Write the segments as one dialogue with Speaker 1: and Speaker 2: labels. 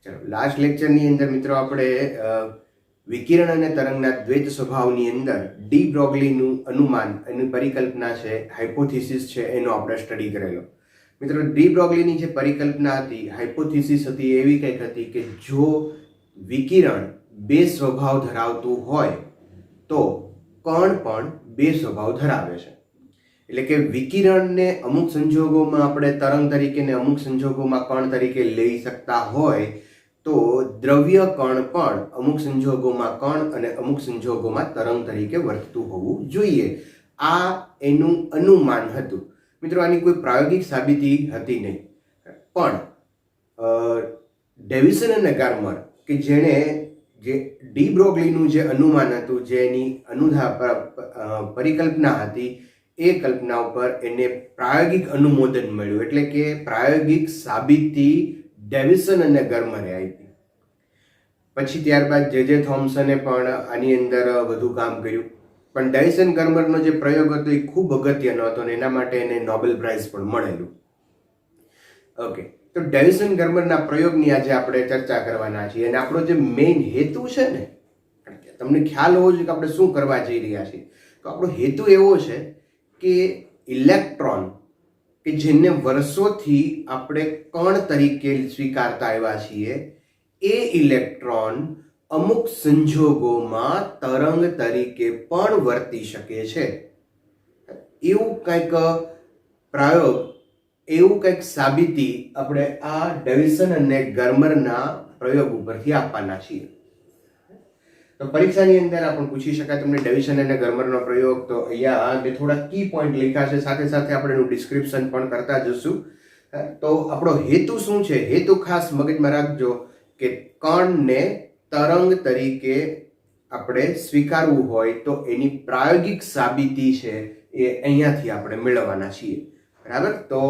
Speaker 1: ચલો લાસ્ટ લેક્ચરની અંદર મિત્રો આપણે વિકિરણ અને તરંગના દ્વૈત સ્વભાવની અંદર ડી બ્રોગલીનું અનુમાન એની પરિકલ્પના છે, હાઇપોથિસિસ છે, એનો આપણે સ્ટડી કરેલો. મિત્રો ડી બ્રોગલીની જે પરિકલ્પના હતી, હાઇપોથિસિસ હતી, એવી કંઈક હતી કે જો વિકિરણ બે સ્વભાવ ધરાવતું હોય તો કણ પણ બે સ્વભાવ ધરાવે છે. એટલે કે વિકિરણને અમુક સંજોગોમાં આપણે તરંગ તરીકે ને અમુક સંજોગોમાં કણ તરીકે લઈ શકતા હોય તો દ્રવ્ય કણ પણ અમુક સંજોગોમાં કણ અને અમુક સંજોગોમાં તરંગ તરીકે વર્તતું હોવું જોઈએ. આ એનું અનુમાન હતું. મિત્રો આની કોઈ પ્રાયોગિક સાબિતી હતી નહીં, પણ ડેવિસન અને ગાર્મર કે જેણે જે ડી બ્રોગલીનું જે અનુમાન હતું, જેની પરિકલ્પના હતી, એ કલ્પના ઉપર એને પ્રાયોગિક અનુમોદન મળ્યું. એટલે કે પ્રાયોગિક સાબિતી ડેવિસન અને ગાર્મરે આપી. પછી ત્યારબાદ જે થોમ્સને પણ આની અંદર વધુ કામ કર્યું. પણ ડેવિસન ગાર્મરનો જે પ્રયોગ હતો એ ખૂબ અગત્યનો હતો અને એના માટે એને નોબેલ પ્રાઇઝ પણ મળેલું. ઓકે, તો ડેવિસન ગાર્મરના પ્રયોગની આજે આપણે ચર્ચા કરવાના છીએ. અને આપણો જે મેઇન હેતુ છે ને, તમને ખ્યાલ હોવો જોઈએ કે આપણે શું કરવા જઈ રહ્યા છીએ. તો આપણો હેતુ એવો છે કે ઇલેક્ટ્રોન કે જેને વર્ષોથી આપણે કણ તરીકે સ્વીકારતા આવ્યા છીએ, એ ઇલેક્ટ્રોન અમુક સંજોગોમાં તરંગ તરીકે પણ વર્તી શકે છે. એવું કંઈક પ્રયોગ, એવું કંઈક સાબિતી આપણે આ ડેવિસન અને ગાર્મરના પ્રયોગ ઉપરથી આપવાના છીએ. તો પરીક્ષાની અંદર આપણે પૂછી શકાય તમને ડેવિસન અને ગાર્મરનો પ્રયોગ. તો અહીંયા જે થોડા કી પોઈન્ટ લખ્યા છે, સાથે સાથે આપણે એનું ડિસ્ક્રિપ્શન પણ કરતા જશું. તો આપણો હેતુ શું છે? હેતુ ખાસ મગજમાં રાખજો કે કણને તરંગ તરીકે આપણે સ્વીકારવું હોય તો એની પ્રાયોગિક સાબિતી છે એ અહીંયાથી આપણે મેળવવાના છીએ. બરાબર? તો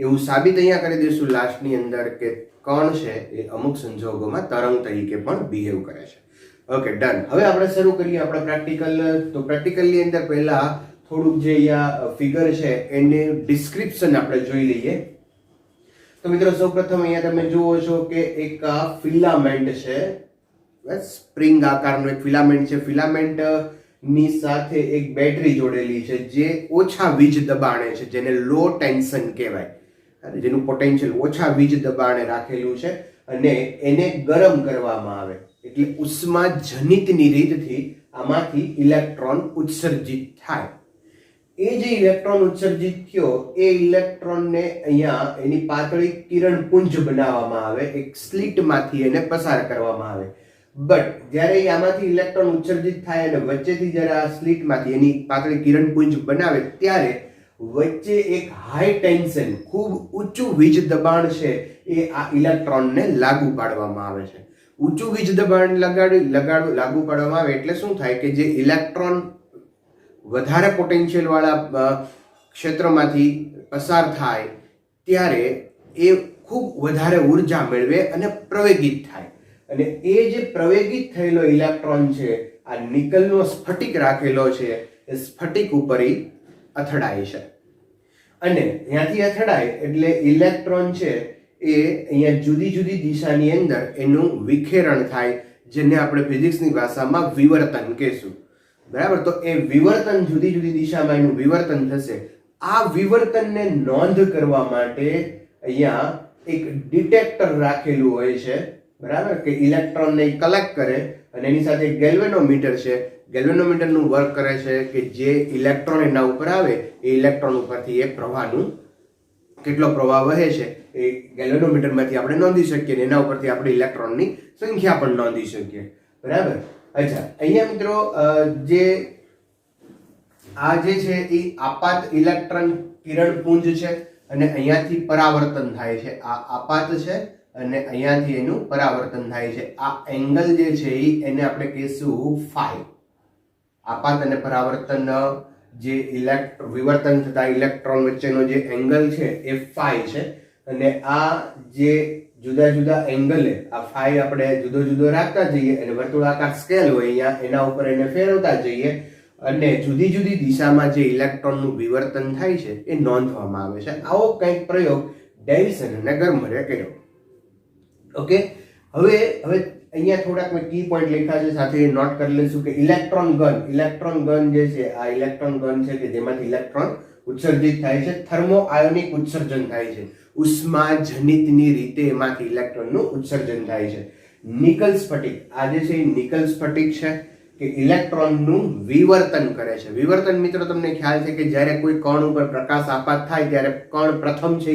Speaker 1: એવું સાબિત અહીંયા કરી દઈશું લાસ્ટની અંદર કે કણ છે એ અમુક સંજોગોમાં તરંગ તરીકે પણ બિહેવ કરે છે. Okay, done. હવે આપણે શરૂ કરીએ આપણા પ્રેક્ટિકલ. તો પ્રેક્ટિકલની અંદર પહેલા થોડુંક જે અહીંયા ફિગર છે એને ડિસ્ક્રિપ્શન આપણે જોઈ લઈએ. તો મિત્રો સૌપ્રથમ અહીંયા તમે જુઓ છો કે એક ફિલામેન્ટ છે, સ્પ્રિંગ આકારનું એક ફિલામેન્ટ છે. ફિલામેન્ટ ની સાથે એક બેટરી જોડેલી છે જે ઓછા વીજ દબાણે છે, જેને લો ટેન્શન કહેવાય, જેનું પોટેન્શિયલ ઓછા વીજ દબાણે રાખેલું છે. અને એને ગરમ કરવામાં આવે એટલે ઉષ્મા જનિતની રીતથી આમાંથી ઇલેક્ટ્રોન ઉત્સર્જિત થાય. એ જે ઇલેક્ટ્રોન ઉત્સર્જિત થયો એ ઇલેક્ટ્રોનને અહીંયા એની પાતળી કિરણ પુંજ બનાવવામાં આવે, એક સ્લિટમાંથી એને પસાર કરવામાં આવે. બટ જ્યારે આમાંથી ઇલેક્ટ્રોન ઉત્સર્જિત થાય અને વચ્ચેથી જ્યારે આ સ્લિટમાંથી એની પાતળી કિરણ પુંજ બનાવે ત્યારે વચ્ચે એક હાઈ ટેન્શન, ખૂબ ઊંચું વીજ દબાણ છે એ આ ઇલેક્ટ્રોનને લાગુ પાડવામાં આવે છે. ઊંચું વીજ દબાણ લાગુ પાડવામાં આવે એટલે શું થાય કે જે ઇલેક્ટ્રોન વધારે પોટેન્શિયલ વાળા ક્ષેત્રમાંથી પસાર થાય ત્યારે એ ખૂબ વધારે ઉર્જા મેળવે અને પ્રવેગિત થાય. અને એ જે પ્રવેગિત થયેલો ઇલેક્ટ્રોન છે, આ નિકલનો સ્ફટિક રાખેલો છે, એ સ્ફટિક ઉપર અથડાય છે. અને ત્યાંથી અથડાય એટલે ઇલેક્ટ્રોન છે એ અહીંયા જુદી જુદી દિશાની અંદર એનું વિખેરણ થાય, જેને આપણે ફિઝિક્સની ભાષામાં વિવર્તન કહેશું. બરાબર? તો એ વિવર્તન, જુદી જુદી દિશામાં એનું વિવર્તન થશે. આ વિવર્તનને નોંધ કરવા માટે અહીંયા એક ડિટેક્ટર રાખેલું હોય છે. બરાબર? કે ઇલેક્ટ્રોનને કલેક્ટ કરે અને એની સાથે ગેલ્વેનોમીટર છે. ગેલ્વેનોમીટરનું વર્ક કરે છે કે જે ઇલેક્ટ્રોન એના ઉપર આવે એ ઇલેક્ટ્રોન ઉપરથી એ પ્રવાહનું કેટલો પ્રવાહ વહે છે એ ગેલ્વેનોમીટરમાંથી આપણે નોંધી શકીએ અને એના ઉપરથી આપણે ઇલેક્ટ્રોનની સંખ્યા પણ નોંધી શકીએ. બરાબર? અચ્છા, અહીંયા મિત્રો જે આ જે છે એ આપાત ઇલેક્ટ્રોન કિરણ પુંજ છે અને અહીંયાથી પરાવર્તન થાય છે. આ આપાત છે અને અહીંયાથી એનું પરાવર્તન થાય છે. આ એંગલ જે છે એને આપણે કહીશું ફાઈ. આપાત અને પરાવર્તન જે વિવર્તન થતા ઇલેક્ટ્રોન વચ્ચેનો જે એંગલ છે એ ફાઈ છે. અને આ જે જુદા જુદા એંગલે આ ફાઈ આપણે જુદો જુદો રાખતા જઈએ અને વર્તુળાકાર સ્કેલ હોય અહીંયા એના ઉપર એને ફેરવતા જઈએ અને જુદી જુદી દિશામાં જે ઇલેક્ટ્રોનનું વિવર્તન થાય છે એ નોંધવામાં આવે છે. આવો કંઈક પ્રયોગ ડેવિસન અને ગાર્મરે કર્યો. ઓકે, હવે અહીંયા થોડાક મેં કી પોઈન્ટ લખ્યા છે, સાથે નોટ કરી લઈશું કે ઇલેક્ટ્રોન ગન જે છે, આ ઇલેક્ટ્રોન ગન છે કે જેમાંથી ઇલેક્ટ્રોન ઉત્સર્જિત થાય છે, થર્મો આયોનિક ઉત્સર્જન થાય છે, ઉષ્મા જનિતની રીતે એમાંથી ઇલેક્ટ્રોનનું ઉત્સર્જન થાય છે. નિકલ સ્ફટિક, આ જે છે એ નિકલ સ્ફટિક છે કે ઇલેક્ટ્રોનનું વિવર્તન કરે છે. વિવર્તન મિત્રો તમને ખ્યાલ છે કે જ્યારે કોઈ કણ ઉપર પ્રકાશ આપાત થાય ત્યારે કણ પ્રથમ છે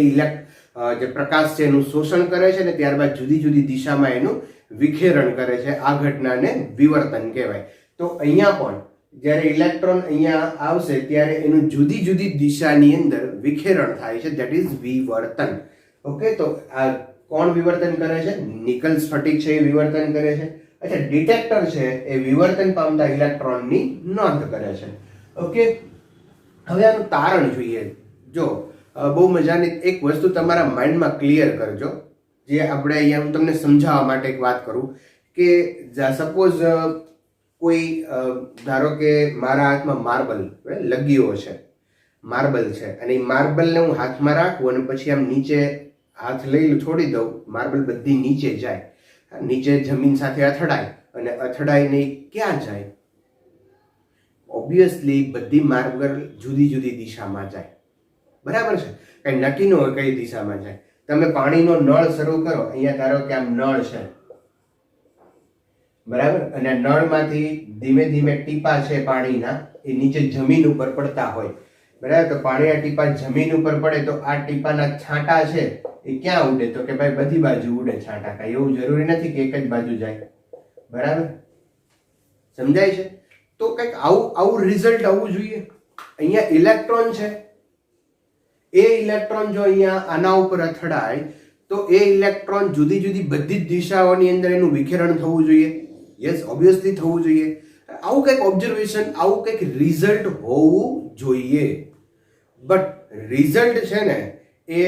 Speaker 1: જે પ્રકાશ છે એનું શોષણ કરે છે ને ત્યારબાદ જુદી જુદી દિશામાં એનું વિખેરણ કરે છે. આ ઘટનાને વિવર્તન કહેવાય. તો અહીંયા પણ જ્યારે ઇલેક્ટ્રોન અહીંયા આવશે ત્યારે એનું જુદી જુદી દિશાની અંદર વિખેરણ થાય છે, ધેટ ઇઝ વિવર્તન. ઓકે, તો આ કોણ વિવર્તન કરે છે? નિકલ સ્ફટિક છે એ વિવર્તન કરે છે. અચ્છા, ડિટેક્ટર છે એ વિવર્તન પામતા ઇલેક્ટ્રોનની નોંધ કરે છે. ઓકે, હવે આનું તારણ જોઈએ. જો બહુ મજાની એક વસ્તુ તમારા માઇન્ડમાં ક્લિયર કરજો, જે આપણે અહીંયા હું તમને સમજાવવા માટે એક વાત કરું કે સપોઝ કોઈ ધારો કે મારા હાથમાં માર્બલ લગીઓ છે, માર્બલ છે, અને એ માર્બલને હું હાથમાં રાખું અને પછી આમ નીચે હાથ લઈ છોડી દઉં, માર્બલ બધી નીચે જાય, નીચે જમીન સાથે અથડાય, અને અથડાઈને ક્યાં જાય? ઓબ્વિયસલી બધી માર્બલ જુદી જુદી દિશામાં જાય. બરાબર છે? કઈ નક્કી ન હોય કઈ દિશામાં જાય. તમે પાણીનો નળ શરૂ કરો, અહીંયા ધારો કે આમ નળ છે, બરાબર, અને નળમાંથી ધીમે ધીમે ટીપા છે પાણીના એ નીચે જમીન ઉપર પડતા હોય, બરાબર. તો પાણીના ટીપા જમીન ઉપર પડે તો આ ટીપાના છાંટા છે એ ક્યાં ઉડે? તો કે ભાઈ બધી બાજુ ઉડે છાંટા. કાંઈ એવું જરૂરી નથી કે એક જ બાજુ જાય. બરાબર, સમજાય છે? તો કંઈક આવું રિઝલ્ટ આવવું જોઈએ. અહીંયા ઇલેક્ટ્રોન છે, એ ઇલેક્ટ્રોન જો અહીંયા આના ઉપર અથડાય તો એ ઇલેક્ટ્રોન જુદી જુદી બધી જ દિશાઓની અંદર એનું વિખેરણ થવું જોઈએ. યસ, ઓબ્વિયસલી થવું જોઈએ. આવું કંઈક ઓબ્ઝર્વેશન, આવું કંઈક રિઝલ્ટ હોવું જોઈએ. બટ રિઝલ્ટ છે ને એ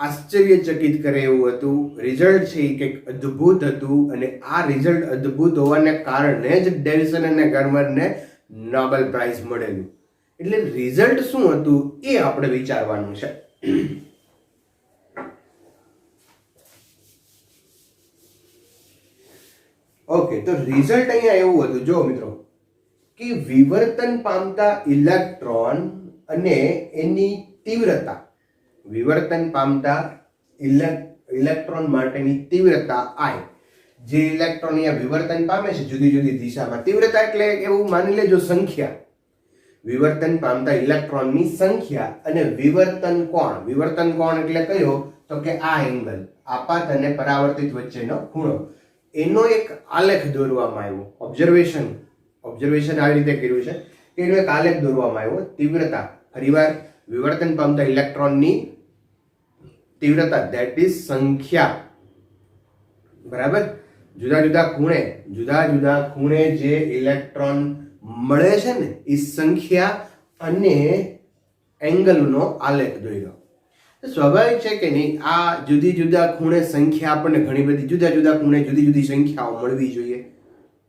Speaker 1: આશ્ચર્યચકિત કરે એવું હતું. રિઝલ્ટ છે એ કંઈક અદ્ભુત હતું, અને આ રિઝલ્ટ અદ્ભુત હોવાને કારણે જ ડેવિસન અને ગર્મરને નોબેલ પ્રાઇઝ મળેલું. એટલે રિઝલ્ટ શું હતું એ આપણે વિચારવાનું છે. ઓકે, તો રિઝલ્ટ અહીંયા એવું હતું, જો મિત્રો, કે વિવર્તન પામતા ઇલેક્ટ્રોન અને એની તીવ્રતા, વિવર્તન પામતા ઇલેક્ટ્રોન માટેની તીવ્રતા I, જે ઇલેક્ટ્રોન અહીંયા વિવર્તન પામે છે જુદી જુદી દિશામાં, તીવ્રતા એટલે એવું માની લેજો સંખ્યા, વિવર્તન પામતા ઇલેક્ટ્રોનની સંખ્યા, અને વિવર્તન કોણ એટલે કયો? તો કે આ એંગલ, આપાત અને પરાવર્તિત વચ્ચેનો ખૂણો, એનો એક આલેખ દોરવામાં આવ્યો. ઓબ્ઝર્વેશન આવી રીતે કર્યું છે કે એનો એક આલેખ દોરવામાં આવ્યો. તીવ્રતા, ફરીવાર વિવર્તન પામતા ઇલેક્ટ્રોનની તીવ્રતા, ધેટ ઇઝ સંખ્યા. બરાબર, જુદા જુદા ખૂણે જે ઇલેક્ટ્રોન મળે છે ને એ સંખ્યા અને એંગલનો આલેખ દોર્યો. સ્વાભાવિક છે કે નહીં? આ જુદા ખૂણે સંખ્યા આપણને ઘણી બધી જુદા ખૂણે જુદી જુદી સંખ્યાઓ મળવી જોઈએ,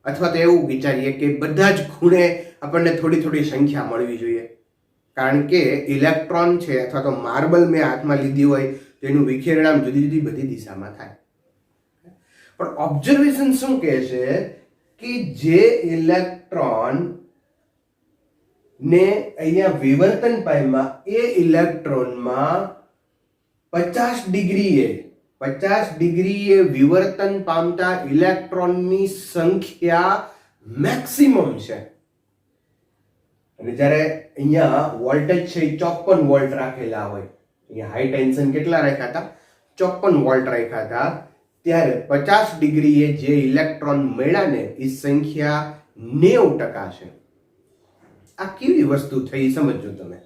Speaker 1: અથવા તો એવું વિચારીએ કે બધા જ ખૂણે આપણને થોડી થોડી સંખ્યા મળવી જોઈએ, કારણ કે ઇલેક્ટ્રોન છે અથવા તો માર્બલ મેં હાથમાં લીધી હોય તો એનું વિખેરણ આમ જુદી જુદી બધી દિશામાં થાય. પણ ઓબ્ઝર્વેશન શું કહે છે કે જે ઇલેક્ટ્રોન ને અહીંયા વિવર્તન પામ્યા એ ઇલેક્ટ્રોનમાં 50 ડિગ્રીએ વિવર્તન પામતા ઇલેક્ટ્રોનની સંખ્યા મેક્સિમમ છે. અને જ્યારે અહીંયા વોલ્ટેજ છે એ 54 વોલ્ટ રાખેલા હોય, અહીંયા હાઈ ટેન્શન કેટલા રાખ્યા હતા? 54 વોલ્ટ રાખ્યા હતા. ત્યારે 50 ડિગ્રીએ જે ઇલેક્ટ્રોન મળ્યા ને એ સંખ્યા 90% છે. આ કેવી વસ્તુ થઈ સમજો તમે,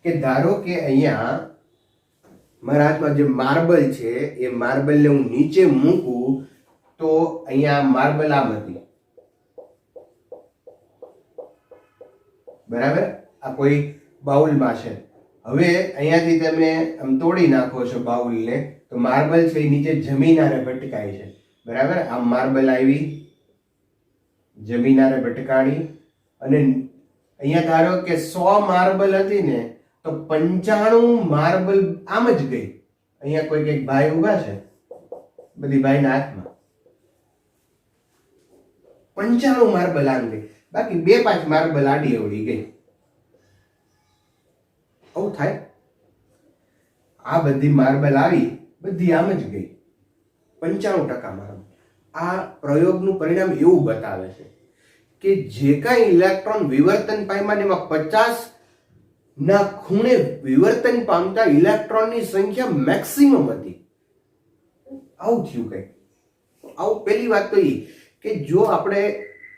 Speaker 1: કે ધારો કે અહીંયા મારા હાથમાં જે માર્બલ છે એ માર્બલને હું નીચે મૂકું તો અહીંયા માર્બલ આમ હતી, બરાબર, આ કોઈ બાઉલમાં છે. હવે અહીંયાથી તમે આમ તોડી નાખો છો બાઉલને, તો માર્બલ છે એ નીચે જમીન આરે ભટકાય છે, બરાબર. આમ માર્બલ આવી, જમીન આરે ભટકાણી, અને અહીંયા ધારો કે 100 માર્બલ હતી ને તો 95 માર્બલ આમ જ ગઈ. અહીંયા કોઈ કઈક ભાઈ ઉભા છે, બધી ભાઈના હાથમાં, 95 માર્બલ આમ ગઈ, બાકી 2-5 માર્બલ આડી અવળી ગઈ. આવું થાય. આ બધી માર્બલ આવી, બધી આમ જ ગઈ, 95% માર્બલ. આ પ્રયોગનું પરિણામ એવું બતાવે છે કે જે કાંઈ ઇલેક્ટ્રોન વિવર્તન પામ્યા એમાં 50 ના ખૂણે વિવર્તન પામતા ઇલેક્ટ્રોનની સંખ્યા મેક્સિમમ હતી. આવું થયું કઈ. આવું પહેલી વાત તો એ કે જો આપણે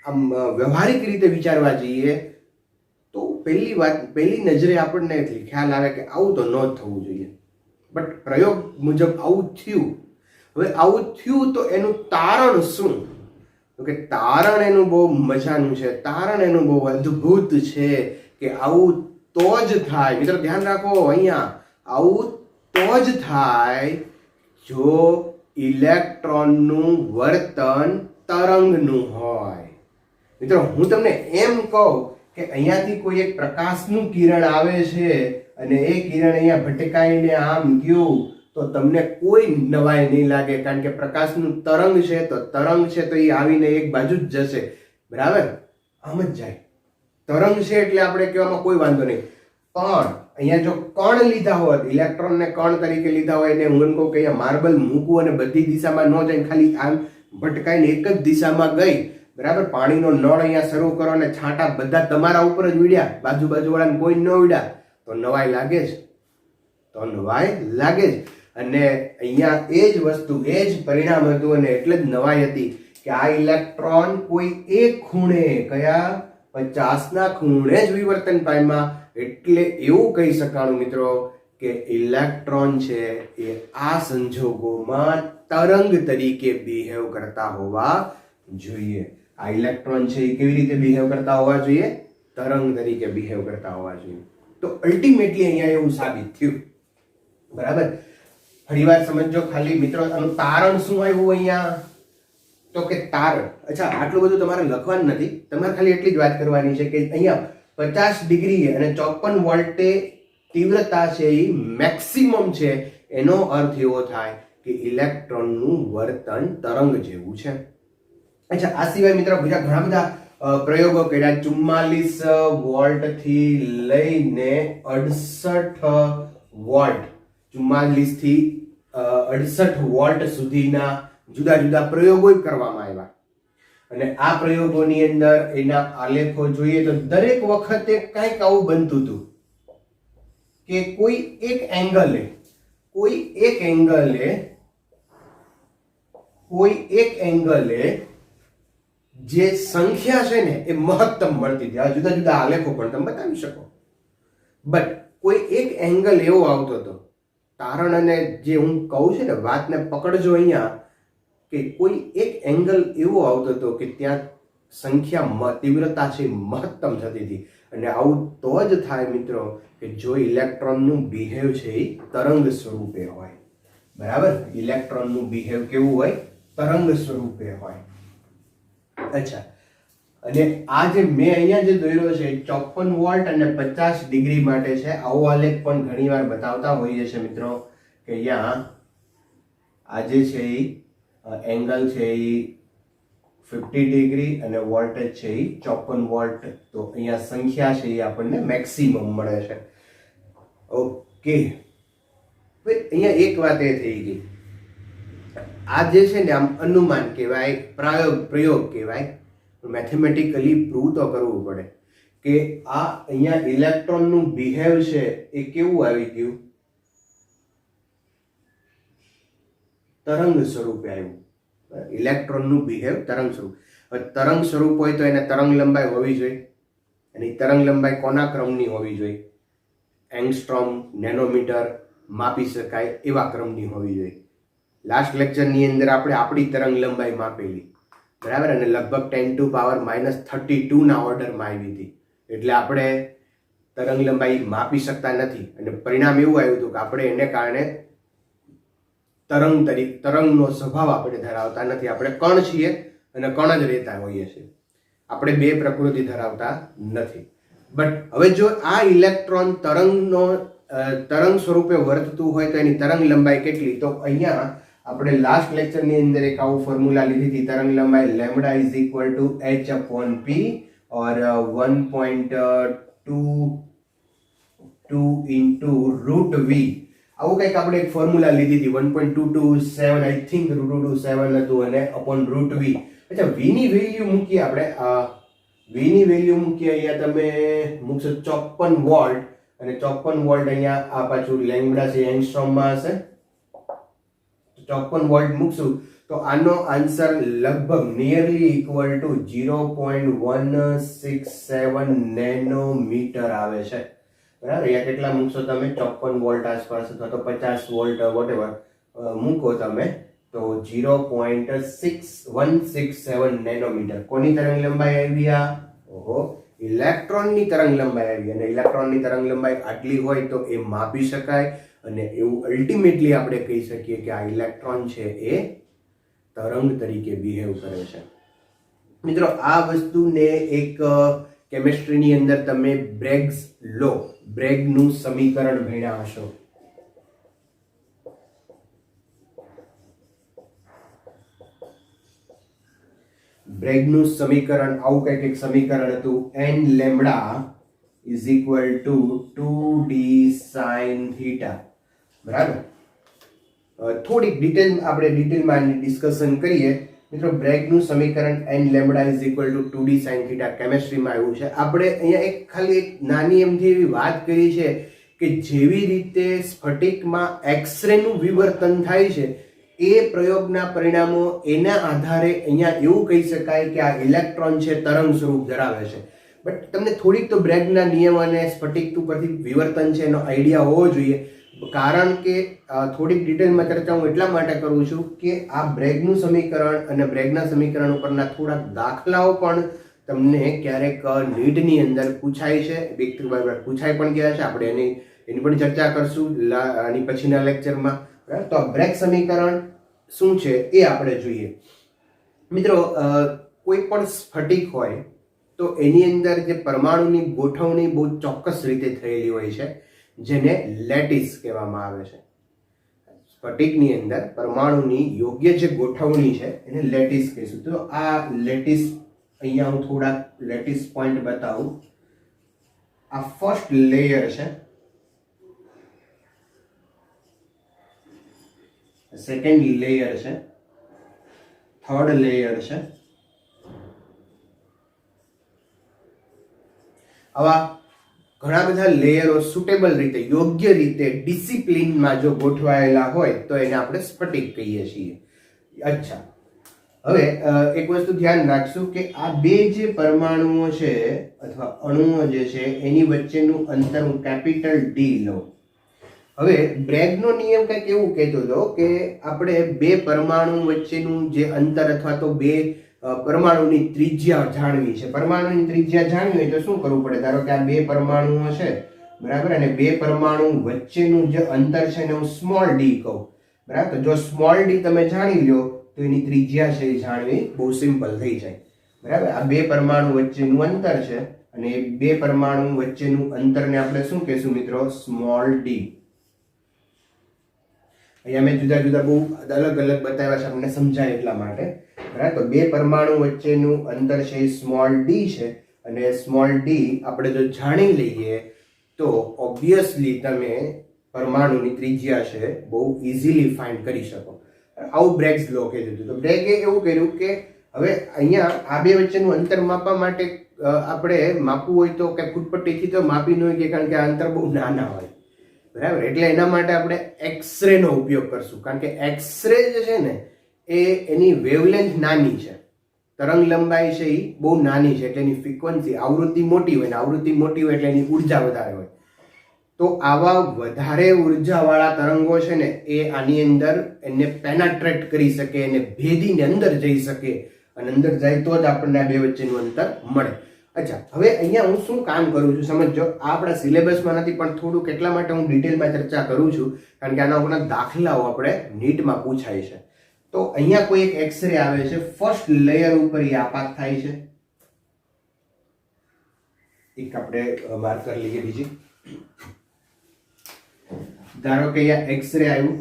Speaker 1: આમ વ્યવહારિક રીતે વિચારવા જઈએ તો પહેલી નજરે આપણને ખ્યાલ આવે કે આવું તો ન જ થવું જોઈએ, બટ પ્રયોગ મુજબ આવું થયું. હવે આવું થયું તો એનું તારણ શું? તો કે તારણ એનું બહુ મજાનું છે, તારણ એનું બહુ અદ્ભુત છે કે આવું તો જ થાય. મિત્રો ધ્યાન રાખો, અહીંયા આવું તો જ થાય જો ઇલેક્ટ્રોનનું વર્તન તરંગનું હોય. મિત્રો હું તમને એમ કહું કે અહીંયાથી કોઈ એક પ્રકાશનું કિરણ આવે છે અને એ કિરણ અહીંયા ભટકાઈને આમ ગયું તો તમને કોઈ નવાઈ નહીં લાગે, કારણ કે પ્રકાશનું તરંગ છે તો તરંગ છે તો એ આવીને એક બાજુ જ જશે. બરાબર, આમ જ જાય. તરંગ છે એટલે આપણે કહેવામાં કોઈ વાંધો નહીં. પણ અહીંયા જો કણ લીધા હોત, ઇલેક્ટ્રોનને કણ તરીકે લીધા હોય, એને હું એમ કહું કે અહીંયા માર્બલ મૂકવું અને બધી દિશામાં ન જાય, ખાલી આમ ભટકાઈને એક જ દિશામાં ગઈ. બરાબર, પાણીનો નળ અહીંયા શરૂ કરો અને છાંટા બધા તમારા ઉપર જ ઉડ્યા, બાજુવાળાને કોઈ ન ઉડ્યા, તો નવાઈ લાગે જ. અને અહીંયા એ જ વસ્તુ, એ જ પરિણામ હતું અને એટલે જ નવાઈ હતી કે આ ઇલેક્ટ્રોન કોઈ એક ખૂણે, કયા 50ના ખૂણે જ વિવર્તન પામ્યા. એટલે એવું કહી શકાણું મિત્રો કે ઇલેક્ટ્રોન છે એ આ સંજોગોમાં તરંગ તરીકે બિહેવ કરતા હોવા જોઈએ. આ ઇલેક્ટ્રોન છે એ કેવી રીતે બિહેવ કરતા હોવા જોઈએ? તરંગ તરીકે બિહેવ કરતા હોવા જોઈએ. તો અલ્ટિમેટલી અહીંયા એવું સાબિત થયું. બરાબર, ફરીવાર સમજો ખાલી મિત્રો, આનું તારણ શું આવ્યું અહીંયા? તો કે તારણ, અચ્છા આટલું બધું તમારે લખવાનું નથી, તમારે ખાલી એટલી જ વાત કરવાની છે કે અહીંયા 50 ડિગ્રી અને 54 વોલ્ટે તીવ્રતા છે એ મેક્સિમમ છે. એનો અર્થ એવો થાય કે ઇલેક્ટ્રોનનું વર્તન તરંગ જેવું છે. અચ્છા, આ સિવાય મિત્રો બીજા ઘણા બધા પ્રયોગો કર્યા. 44 વોલ્ટ થી લઈને 68 વોલ્ટ, 44 થી 68 વોલ્ટ સુધીના જુદા જુદા પ્રયોગો કરવામાં આવ્યા. અને આ પ્રયોગોની અંદર એના આલેખો જોઈએ તો દરેક વખતે કંઈક આવું બનતું હતું કે કોઈ એક એંગલે જે સંખ્યા છે ને એ મહત્તમ મળતી હતી. આ જુદા જુદા આલેખો પણ તમે બતાવી શકો, બટ કોઈ એક એંગલ એવો આવતો હતો. તારણ અને જે હું કહું છું ને, વાતને પકડજો અહીંયા, કે કોઈ એક એંગલ એવો આવતો હતો કે ત્યાં સંખ્યા, તીવ્રતા છે મહત્તમ થતી હતી. અને આવું તો જ થાય મિત્રો કે જો ઇલેક્ટ્રોનનું બિહેવ છે એ તરંગ સ્વરૂપે હોય. બરાબર, ઇલેક્ટ્રોનનું બિહેવ કેવું હોય? તરંગ સ્વરૂપે હોય. અચ્છા, અને આ જે મેં અહીંયા જે દોર્યો છે 54 વોલ્ટ અને 50 ડિગ્રી માટે છે. આવો આલેખ પણ ઘણીવાર બતાવતા હોઈએ છે મિત્રો કે અહીંયા આ જે છે એ એંગલ છે એ 50 ડિગ્રી અને વોલ્ટેજ છે એ 54 વોલ્ટ. તો અહીંયા સંખ્યા છે એ આપણને મેક્સિમમ મળે છે. ઓકે, અહીંયા એક વાત એ થઈ ગઈ, આ જે છે ને આમ અનુમાન કહેવાય, પ્રયોગ કહેવાય, મેથેમેટિકલી પ્રૂવ તો કરવું પડે કે આ અહીંયા ઇલેક્ટ્રોનનું બિહેવ છે એ કેવું આવી ગયું? તરંગ સ્વરૂપે આવ્યું. ઇલેક્ટ્રોનનું બિહેવ તરંગ સ્વરૂપ. હવે તરંગ સ્વરૂપ હોય તો એને તરંગ લંબાઈ હોવી જોઈએ, અને તરંગ લંબાઈ કોના ક્રમની હોવી જોઈએ? એંગસ્ટ્રોમ, નેનોમીટર માપી શકાય એવા ક્રમની હોવી જોઈએ. લાસ્ટ લેક્ચરની અંદર આપણે આપણી તરંગ લંબાઈ માપેલી, બરાબર, અને લગભગ 10⁻32 ના ઓર્ડરમાં આવી હતી. એટલે આપણે તરંગ લંબાઈ માપી શકતા નથી, અને પરિણામ એવું આવ્યું હતું કે આપણે એને કારણે તરંગનો સ્વભાવ આપણે ધરાવતા નથી. આપણે કણ છીએ અને કણ જ રહેતા હોઈએ છીએ, આપણે બે પ્રકૃતિ ધરાવતા નથી. બટ હવે જો આ ઇલેક્ટ્રોન તરંગ સ્વરૂપે વર્તતું હોય તો એની તરંગ લંબાઈ કેટલી? તો અહીંયા આપણે લાસ્ટ લેક્ચરની અંદર એક આવું ફોર્મ્યુલા લીધી હતી, તરંગ લંબાઈ lambda is equal to h upon p और 1.22 ઇન્ટુ રૂટ વી, આવું કંઈક આપણે એક ફોર્મ્યુલા લીધી હતી. 1.227 આઈ થિંક √227 હતું અને અપોન રૂટ વી. અચ્છા, વી ની વેલ્યુ મૂકીએ આપણે. વી ની વેલ્યુ મૂકીએ અહીંયા તમે મૂકશો 54 વોલ્ટ, અને 54 વોલ્ટ અહીંયા આ પાછું લેમ્બડા છે એંગસ્ટ્રોમમાં હશે. 54 વોલ્ટ મૂકશું તો આનો આન્સર લગભગ નિયરલી ઇક્વલ ટુ 0.167 નેનોમીટર આવે છે. બરાબર, અહીંયા કેટલા મૂકશો તમે? 54 વોલ્ટ આસપાસ અથવા તો 50 વોલ્ટ વોટેવર મૂકો તમે તો 0.6167 નેનોમીટર. કોની તરંગ લંબાઈ આવી? આ ઓહો, ઇલેક્ટ્રોનની તરંગ લંબાઈ આવી. અને ઇલેક્ટ્રોનની તરંગ લંબાઈ આટલી હોય તો એ માપી શકાય અને એવું અલ્ટિમેટલી આપણે કહી શકીએ કે આ ઇલેક્ટ્રોન છે એ તરંગ તરીકે બિહેવ કરે છે. મિત્રો, આ વસ્તુને એક કેમિસ્ટ્રીની અંદર તમે બ્રેગ્સ લો, બ્રેગનું સમીકરણ ભણ્યા હશો. બ્રેગનું સમીકરણ આવું કંઈક એક સમીકરણ હતું, n lambda is equal to 2d sin theta. બરાબર, થોડીક ડિટેલમાં ડિસ્કશન કરીએ. મિત્રો, બ્રેગનું સમીકરણ n lambda is equal to 2d sin theta કેમિસ્ટ્રીમાં આવ્યું છે. આપણે અહીંયા એક ખાલી એક નાની એમથી એવી વાત કરી છે કે જેવી રીતે સ્ફટિકમાં એક્સરે નું વિવર્તન થાય છે એ પ્રયોગના પરિણામો એના આધારે અહીંયા એવું કહી શકાય કે આ ઇલેક્ટ્રોન છે તરંગ સ્વરૂપ ધરાવે છે. બટ તમને થોડીક તો બ્રેગના નિયમ અને સ્ફટિક ઉપરથી વિવર્તન છે એનો આઈડિયા હોવો જોઈએ. કારણ કે થોડીક ડિટેલમાં ચર્ચા હું એટલા માટે કરું છું કે આ બ્રેગનું સમીકરણ અને બ્રેગના સમીકરણ ઉપરના થોડાક દાખલાઓ પણ તમને ક્યારેક નીટની અંદર પૂછાય છે, પૂછાઈ પણ ગયા છે. આપણે એની પણ ચર્ચા કરશું આની પછીના લેક્ચરમાં. તો બ્રેગ સમીકરણ શું છે એ આપણે જોઈએ. મિત્રો, કોઈ પણ સ્ફટિક હોય તો એની અંદર જે પરમાણુની ગોઠવણી બહુ ચોક્કસ રીતે થયેલી હોય છે, જેને લેટિસ કહેવામાં આવે છે. સ્ફટિકની અંદર પરમાણુની યોગ્ય જે ગોઠવણી છે એને લેટિસ કહીશું. તો આ લેટિસ, અહીંયા હું થોડા લેટિસ પોઈન્ટ બતાવું. આ ફર્સ્ટ લેયર છે, સેકન્ડ લેયર છે, થર્ડ લેયર છે. આવા ઘણા બધા લેયરો સુટેબલ રીતે, યોગ્ય રીતે, ડિસિપ્લિનમાં જો ગોઠવાયેલા હોય તો એને આપણે સ્ફટિક કહીએ છીએ. અચ્છા, હવે એક વસ્તુ ધ્યાન રાખશું કે આ બે જે પરમાણુઓ છે અથવા અણુઓ જે છે એની વચ્ચેનું અંતર હું કેપિટલ ડી લઉં. હવે બ્રેગનો નિયમ કંઈક એવું કહેતો હતો કે આપણે બે પરમાણુ વચ્ચેનું જે અંતર અથવા તો બે પરમાણુની ત્રિજ્યા જાણવી છે. પરમાણુની ત્રિજ્યા જાણવી હોય તો શું કરવું પડે? ધારો કે આ બે પરમાણુઓ છે, બરાબર, અને બે પરમાણુ વચ્ચેનું જે અંતર છે એને હું સ્મોલ ડી કહું. બરાબર, તો જો સ્મોલ ડી તમે જાણી લો તો એની ત્રિજ્યા છે એ જાણવી બહુ સિમ્પલ થઈ જાય. બરાબર, આ બે પરમાણુ વચ્ચેનું અંતર છે અને એ બે પરમાણુ વચ્ચેનું અંતરને આપણે શું કહેશું મિત્રો? Small D. અહીંયા મેં જુદા જુદા બહુ અલગ અલગ બતાવ્યા છે આપણને સમજાય એટલા માટે. બરાબર, તો બે પરમાણુ વચ્ચેનું અંતર છે એ સ્મોલ ડી છે અને સ્મોલ ડી આપણે જો જાણી લઈએ તો ઓબ્વિયસલી તમે પરમાણુની ત્રિજ્યા છે બહુ ઇઝીલી ફાઇન્ડ કરી શકો. આવું બ્રેગ્સ લો કીધું હતું. તો બ્રેગે એવું કર્યું કે હવે અહીંયા આ બે વચ્ચેનું અંતર માપવા માટે આપણે માપવું હોય તો કે ફૂટપટ્ટીથી તો માપી ન હોય કે, કારણ કે આ અંતર બહુ નાના હોય. બરાબર, એટલે એના માટે આપણે એક્સરે નો ઉપયોગ કરશું. કારણ કે એક્સરે જે છે ને એ એની વેવલેન્થ નાની છે, તરંગ લંબાઈ છે એ બહુ નાની છે, એટલે એની ફ્રીક્વન્સી આવૃત્તિ મોટી હોય, ને આવૃત્તિ મોટી હોય એટલે એની ઉર્જા વધારે હોય. તો આવા વધારે ઉર્જાવાળા તરંગો છે ને એ આની અંદર એને પેનાટ્રેટ કરી શકે, એને ભેદીને અંદર જઈ શકે, અને અંદર જાય તો જ આપણને આ બે વચ્ચેનું અંતર મળે. અચ્છા, હવે અહીંયા હું શું કામ કરું છું સમજો. આ આપણા સિલેબસમાં નથી પણ થોડું કેટલા માટે હું ડિટેલમાં ચર્ચા કરું છું, કારણ કે આના ઉપરના દાખલાઓ આપણે નીટમાં પૂછાય છે. તો અહીંયા કોઈ એક એક્સરે આવે છે, ફર્સ્ટ લેયર ઉપર એ આપાત થાય છે. એક આપણે માર્કર લઈએ બીજી. ધારો કે અહીંયા એક્સરે આવ્યું,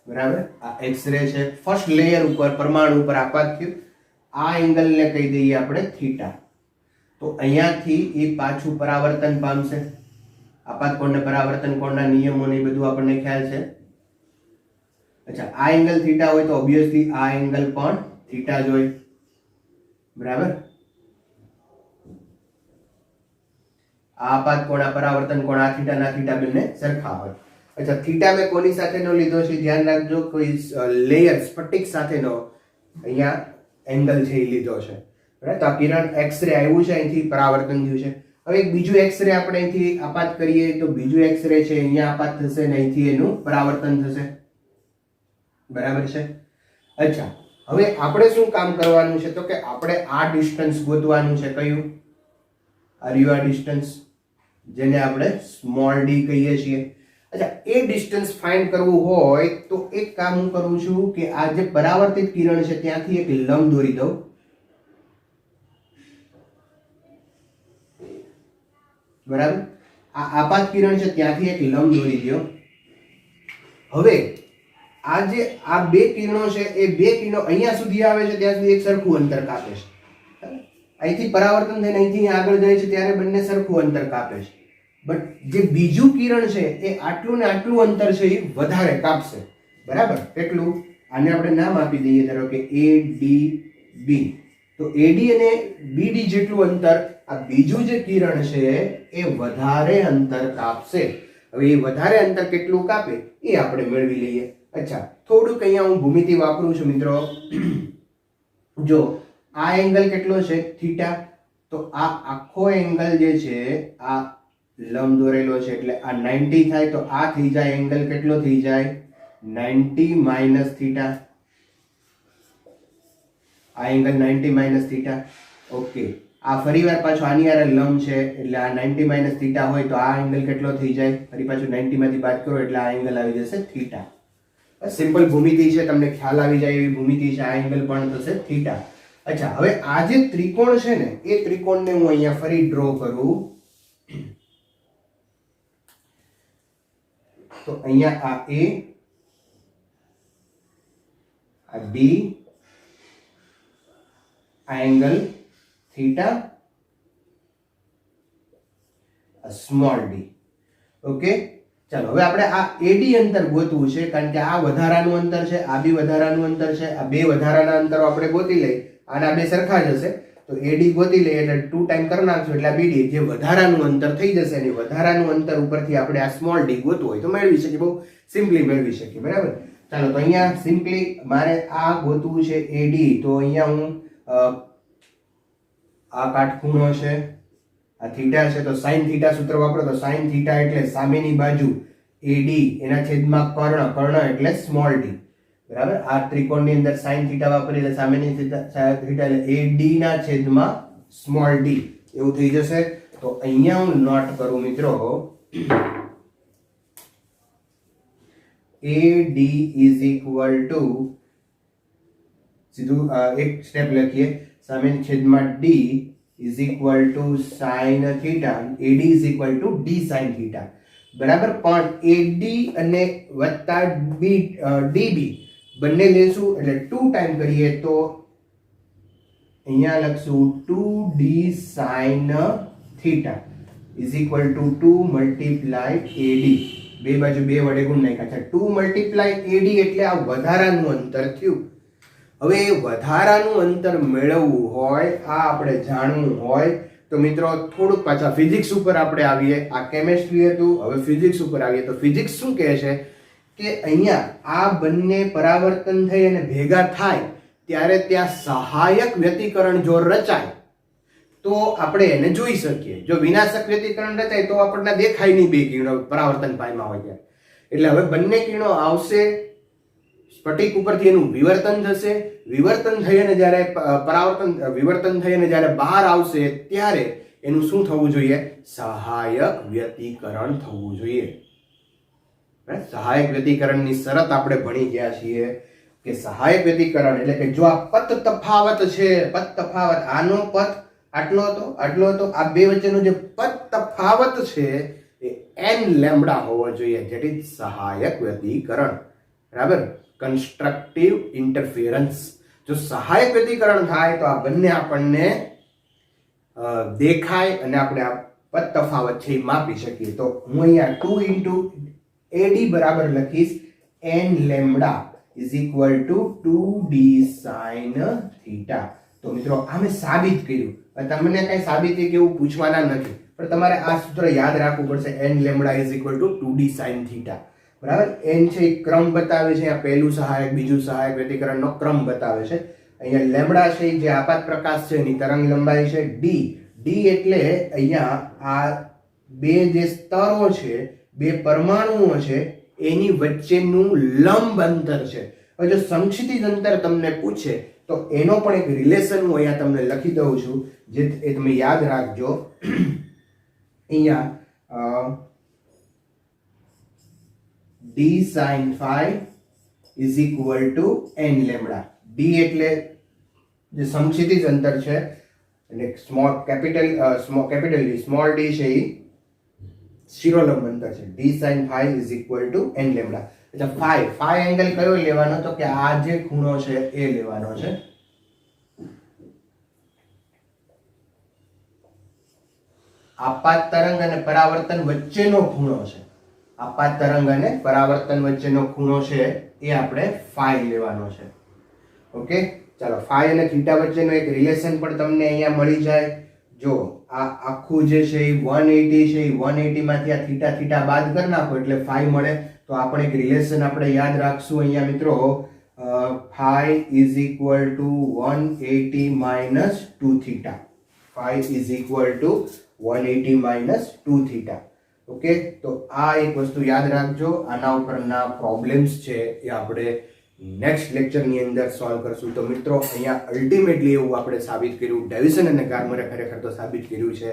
Speaker 1: બરાબર, આ એક્સરે છે, ફર્સ્ટ લેયર ઉપર પરમાણુ ઉપર આપાત થયું, આ એંગલને કહી દઈએ આપણે થીટા. તો અહીંયાથી એ પાછું પરાવર્તન પામશે. આપાત કોણ ને પરાવર્તન કોણના નિયમો ને બધું આપણને ખ્યાલ છે. અચ્છા, આ એંગલ થીટા હોય તો ઓબ્વિયસલી આ એંગલ પણ થીટા જ હોય. બરાબર, આ આપાત કોણ, આ પરાવર્તન કોણ, આ થીટા ના થીટા બંને સરખા હોય. અચ્છા, થીટા મેં કોની સાથેનો લીધો છે ધ્યાન રાખજો, કોઈ લેયર સ્ફટિક સાથેનો અહીંયા એંગલ છે એ લીધો છે. બરાબર, તો આ કિરણ એક્સરે આવ્યું છે, અહીંથી પરાવર્તન થયું છે. હવે એક બીજું એક્સરે આપણે અહીંથી આપાત કરીએ તો બીજું એક્સરે છે અહીંયા આપાત થશે ને અહીંથી એનું પરાવર્તન થશે. બરાબર છે. અચ્છા, હવે આપણે શું કામ કરવાનું છે તો કે આપણે આ ડિસ્ટન્સ ગોતવાનું છે. કયું? આ રહ્યું આ ડિસ્ટન્સ, જેને આપણે સ્મોલ ડી કહીએ છીએ. અચ્છા, એ ડિસ્ટન્સ ફાઇન્ડ કરવું હોય તો એક કામ હું કરું છું કે આ જે પરાવર્તિત કિરણ છે ત્યાંથી એક લંબ દોરી દઉં. બરાબર, આ આપાત કિરણ છે ત્યાંથી એક લંબ દોરી દો. હવે આ જે આ બે કિરણો છે એ બે કિરણો અહીંયા સુધી આવે છે ત્યાં સુધી એક સરખું અંતર કાપે છે. અહીંથી પરાવર્તન થઈને અહીંથી આગળ જાય છે ત્યારે બંને સરખું અંતર કાપે છે. બટ જે બીજું કિરણ છે એ આટલું ને આટલું અંતર છે એ વધારે કાપશે. બરાબર, કેટલું? આને આપણે નામ આપી દઈએ, ધારો કે ADB. તો AD અને BD જેટલું અંતર આ બીજું જે કિરણ છે એ વધારે અંતર કાપશે. હવે એ વધારે અંતર કેટલું કાપે એ આપણે મેળવી લઈએ. અચ્છા, થોડુંક અહીંયા હું ભૂમિતિ વાપરું છું મિત્રો. જો આ એંગલ કેટલો છે? થીટા. તો આ આખો એંગલ જે છે આ લંબ દોરેલો છે એટલે આ 90 થાય, તો આ થઈ જાય એંગલ કેટલો થઈ જાય? 90 માઇનસ થીટા. આ એંગલ 90 માઇનસ થીટા. ઓકે, આ ફરીવાર પાછો આની આરે લંબ છે એટલે આ 90 માઇનસ થીટા હોય તો આ એંગલ કેટલો થઈ જાય? ફરી પાછું 90 માંથી બાદ કરો એટલે આ એંગલ આવી જશે થીટા. સિમ્પલ ભૂમિતિ છે, તમને ખ્યાલ આવી જાય એવી ભૂમિતિ છે. આ એંગલ પણ થશે થીટા. અચ્છા, હવે આ જે ત્રિકોણ છે ને એ ત્રિકોણને હું અહીંયા ફરી ડ્રો કરું. તો અહીંયા આ A, આ D, આ એંગલ થીટા, આ સ્મોલ d. ઓકે, ચાલો હવે આપણે આ AD અંતર ગોતવું છે કારણ કે આ વધારાનું અંતર છે, આ બી વધારાનું અંતર છે. આ બે વધારાના અંતરો આપણે ગોતી લઈ, આના બે સરખા જ હશે તો AD ગોતી લઈએ એટલે 2 ટાઈમ કરી નાખશું એટલે BD જે વધારાનું અંતર થઈ જશે. અને વધારાનું અંતર ઉપરથી આપણે આ સ્મોલ d ગોતવું હોય તો મેળવી શકીએ, બહુ સિમ્પલી મેળવી શકીએ. બરાબર, ચાલો તો અહીંયા સિમ્પલી મારે આ ગોતવું છે AD. તો અહીંયા હું આ કાટખૂણો છે, આ થીટા છે, તો sin થીટા સૂત્ર વાપરો તો sin થીટા એટલે સામેની બાજુ AD એના છેદમાં કર્ણ, કર્ણ એટલે સ્મોલ d. બરાબર, આ ત્રિકોણની અંદર sin થીટા વાપરી એટલે સામેની થીટા એટલે AD ના છેદમાં સ્મોલ d એવું થઈ જશે. તો અહીંયા હું નોટ કરું મિત્રો, AD is equal to, સીધું એક સ્ટેપ લખીએ, સામેની છેદમાં d is equal to sin theta, AD is equal to d sin theta. બરાબર, પણ AD અને વત્તા DB બંને લેશું એટલે 2 ટાઈમ કરીએ તો અહીંયા લખશું 2d sin theta is equal to 2 multiply AD. બે બાજુ બે વડે ગુણ નાખ્યા છે. 2 multiply AD એટલે આ વધારાનું અંતર થયું. હવે વધારાનું અંતર મેળવવું હોય, આ આપણે જાણવું હોય તો મિત્રો થોડુંક પાછા ફિઝિક્સ ઉપર આપણે આવીએ. આ કેમેસ્ટ્રી હતું, હવે ફિઝિક્સ ઉપર આવીએ. તો ફિઝિક્સ શું કહે છે કે અહીંયા આ બંને પરાવર્તન થઈ અને ભેગા થાય ત્યારે ત્યાં સહાયક વ્યતિકરણ જો રચાય તો આપણે એને જોઈ શકીએ. જો વિનાશક વ્યતિકરણ રચાય તો આપણને દેખાય નહીં બે કિરણો પરાવર્તન પામ્યા હોય ત્યારે. એટલે હવે બંને કિરણો આવશે, સ્ફટિક ઉપરથી એનું વિવર્તન થશે. વિવર્તન થઈ અને જ્યારે વિવર્તન થઈ અને જ્યારે બહાર આવશે ત્યારે એનું શું થવું જોઈએ? સહાયક વ્યતિકરણ થવું જોઈએ. સહાયક વ્યતિકરણની શરત આપણે ભણી ગયા છીએ કે સહાયક વ્યતિકરણ એટલે કે જો આ પથ તફાવત છે, પથ તફાવત આનો પથ આટલો હતો, આટલો હતો, આ બે વચ્ચેનો જે પથ તફાવત છે એ n લેમ્બડા હોવો જોઈએ, જેટ ઇઝ સહાયક વ્યતિકરણ. બરાબર, કન્સ્ટ્રક્ટિવ ઇન્ટરફિયરન્સ. જો સહાયક વ્યતિકરણ થાય તો આ બંને આપણને દેખાય અને આપણે આ પદ તફાવત છે એ માપી શકીએ. તો હું અહીંયા 2 into AD બરાબર લખીશ n lambda is equal to 2d sin theta. તો મિત્રો આ મેં સાબિત કર્યું. તમને કઈ સાબિતી કેવું પૂછવાના નથી, પણ તમારે આ સૂત્ર યાદ રાખવું પડશે. n lambda is equal to 2d sin theta. બરાબર, n છે એ ક્રમ બતાવે છે. આ પહેલું સહાયક, બીજું સહાયક વ્યતિકરણનો ક્રમ બતાવે છે. અહીંયા લેમ્ડા છે જે આપાત પ્રકાશ છે એની તરંગ લંબાઈ છે. d એટલે અહીંયા આ બે જે સ્તરો છે, બે પરમાણુઓ છે એની વચ્ચેનું લંબ અંતર છે. હવે જો સંક્ષિતિજ અંતર તમને પૂછે તો એનો પણ એક રિલેશન હું અહીંયા તમને લખી દઉં છું, જે તમે યાદ રાખજો. અહીંયા d sin phi is equal to n lambda. d એટલે જે સમક્ષિતિજ અંતર છે અને કેપિટલ d સ્મોલ d છે એ શિરોલંબ અંતર છે. d sin phi is equal to n lambda. એટલે phi એંગલ કયો લેવાનો? તો કે આ જે ખૂણો છે એ લેવાનો છે. આપાત તરંગ અને પરાવર્તન વચ્ચેનો ખૂણો છે. આપાત તરંગ અને પરાવર્તન વચ્ચેનો ખૂણો છે એ આપણે phi લેવાનો છે. ઓકે, ચાલો phi અને થીટા વચ્ચેનો એક રિલેશન પણ તમને અહીંયા મળી જાય. જો આ આખું જે છે એ 180 છે, એ 180 માંથી આ થીટા બાદ કરી નાખો એટલે phi મળે. તો આપણે એક રિલેશન આપણે યાદ રાખશું અહીંયા મિત્રો. phi is equal to 180 minus 2 theta. phi is equal to 180 minus 2 theta. Okay, તો આ એક વસ્તુ યાદ રાખજો. આના ઉપરના પ્રોબ્લેમ્સ છે એ આપણે નેક્સ્ટ લેક્ચરની અંદર સોલ્વ કરશું. તો મિત્રો અહીંયા અલ્ટિમેટલી એવું આપણે સાબિત કર્યું, ડેવિસન અને ગાર્મરે ખરેખર તો સાબિત કર્યું છે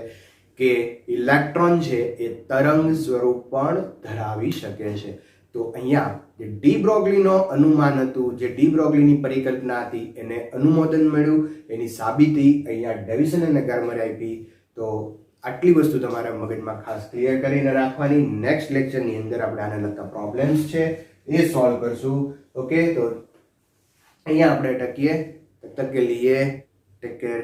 Speaker 1: કે ઇલેક્ટ્રોન છે એ તરંગ સ્વરૂપ પણ ધરાવી શકે છે. તો અહીંયા જે ડી બ્રોગલીનો અનુમાન હતું, જે ડી બ્રોગલીની પરિકલ્પના હતી એને અનુમોદન મળ્યું. એની સાબિતી અહીંયા ડેવિસન અને ગાર્મરે આપી. તો આટલી વસ્તુ તમારા મગજમાં ખાસ ક્લિયર કરીને રાખવાની. નેક્સ્ટ લેક્ચરની અંદર આપણે આને લગતા પ્રોબ્લેમ્સ છે એ સોલ્વ કરશું. ઓકે, તો અહીંયા આપણે ટકીએ, તક કે લીએ ટેક કેર.